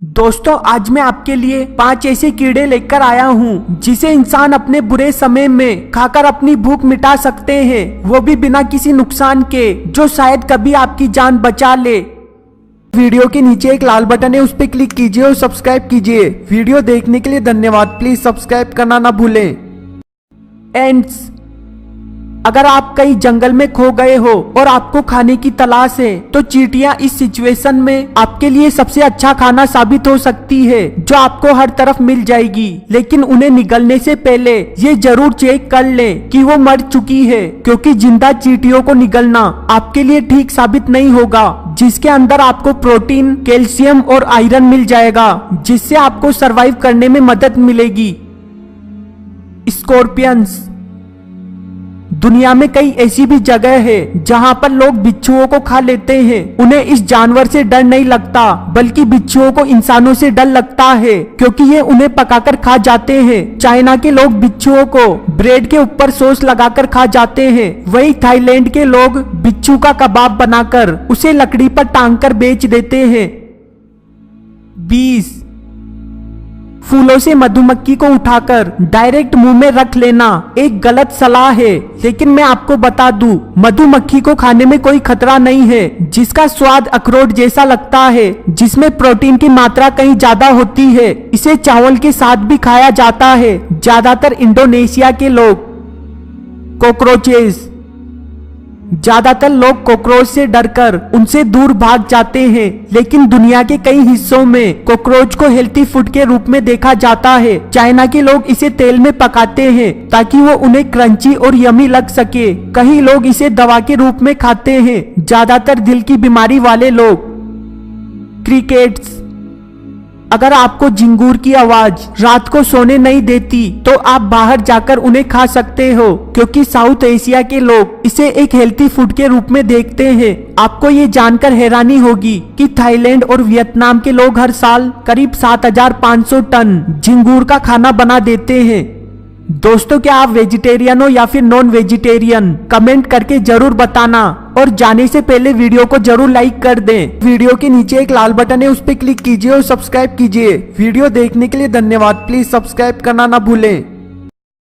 दोस्तों आज मैं आपके लिए 5 ऐसे कीड़े लेकर आया हूँ जिसे इंसान अपने बुरे समय में खाकर अपनी भूख मिटा सकते हैं, वो भी बिना किसी नुकसान के, जो शायद कभी आपकी जान बचा ले। वीडियो के नीचे एक लाल बटन है, उस पर क्लिक कीजिए और सब्सक्राइब कीजिए। वीडियो देखने के लिए धन्यवाद। प्लीज सब्सक्राइब करना ना भूलें। एंड्स। अगर आप कहीं जंगल में खो गए हो और आपको खाने की तलाश है तो चींटियां इस सिचुएशन में आपके लिए सबसे अच्छा खाना साबित हो सकती है, जो आपको हर तरफ मिल जाएगी। लेकिन उन्हें निगलने से पहले ये जरूर चेक कर लें कि वो मर चुकी है, क्योंकि जिंदा चींटियों को निगलना आपके लिए ठीक साबित नहीं होगा, जिसके अंदर आपको प्रोटीन, कैल्शियम और आयरन मिल जाएगा, जिससे आपको सरवाइव करने में मदद मिलेगी। स्कॉर्पियंस। दुनिया में कई ऐसी भी जगह है जहां पर लोग बिच्छुओं को खा लेते हैं। उन्हें इस जानवर से डर नहीं लगता, बल्कि बिच्छुओं को इंसानों से डर लगता है, क्योंकि ये उन्हें पकाकर खा जाते हैं। चाइना के लोग बिच्छुओं को ब्रेड के ऊपर सॉस लगाकर खा जाते हैं। वहीं थाईलैंड के लोग बिच्छू का कबाब बनाकर उसे लकड़ी पर टांग कर बेच देते हैं। 20 फूलों से मधुमक्खी को उठाकर डायरेक्ट मुंह में रख लेना एक गलत सलाह है, लेकिन मैं आपको बता दूं, मधुमक्खी को खाने में कोई खतरा नहीं है, जिसका स्वाद अखरोट जैसा लगता है, जिसमें प्रोटीन की मात्रा कहीं ज्यादा होती है। इसे चावल के साथ भी खाया जाता है। ज्यादातर इंडोनेशिया के लोग। कॉकरोचेस। ज्यादातर लोग कॉकरोच से डरकर उनसे दूर भाग जाते हैं, लेकिन दुनिया के कई हिस्सों में कॉकरोच को हेल्थी फूड के रूप में देखा जाता है। चाइना के लोग इसे तेल में पकाते हैं ताकि वो उन्हें क्रंची और यमी लग सके। कई लोग इसे दवा के रूप में खाते हैं, ज्यादातर दिल की बीमारी वाले लोग। क्रिकेट्स। अगर आपको झिंगूर की आवाज रात को सोने नहीं देती तो आप बाहर जाकर उन्हें खा सकते हो, क्योंकि साउथ एशिया के लोग इसे एक हेल्थी फूड के रूप में देखते हैं। आपको ये जानकर हैरानी होगी कि थाईलैंड और वियतनाम के लोग हर साल करीब 7,500 टन झिंगूर का खाना बना देते हैं। दोस्तों, क्या आप वेजिटेरियन हो या फिर नॉन वेजिटेरियन? कमेंट करके जरूर बताना, और जाने से पहले वीडियो को जरूर लाइक कर दें। वीडियो के नीचे एक लाल बटन है, उस पर क्लिक कीजिए और सब्सक्राइब कीजिए। वीडियो देखने के लिए धन्यवाद। प्लीज सब्सक्राइब करना ना भूलें।